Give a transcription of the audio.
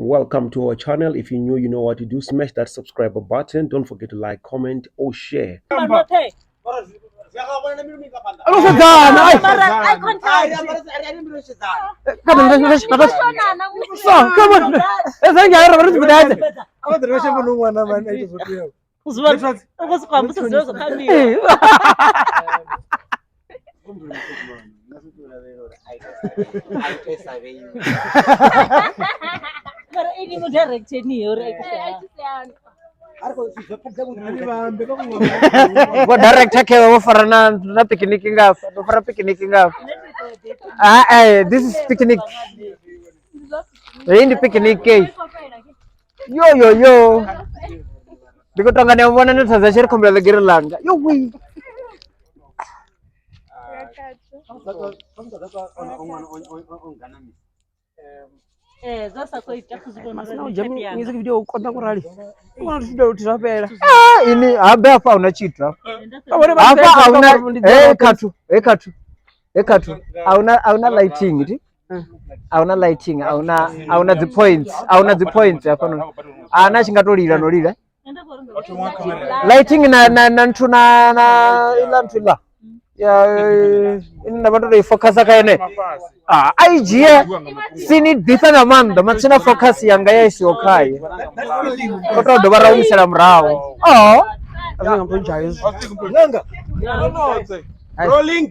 Welcome to our channel. If you're new, you know what to do. Smash that subscribe button. Don't forget to like, comment, or share. What director ke for na picnic ngaf no for picnic ngaf this is picnic ini picnic yo biko tongane ubona nithaza shiri khombela girlanga yo wi music video ukonda kurali una tuda kuti zvapera ini habe apa una chitra apa auna katu auna lighting ti auna lighting auna the points apa no ana chingatolira nolira lighting na ntuna na ilantula ya ina bantu focus akaene IGA sini dithana manda matsina focus yanga yesi okay koto ndo bara umisela mrao azinga mponja yesu nanga rolling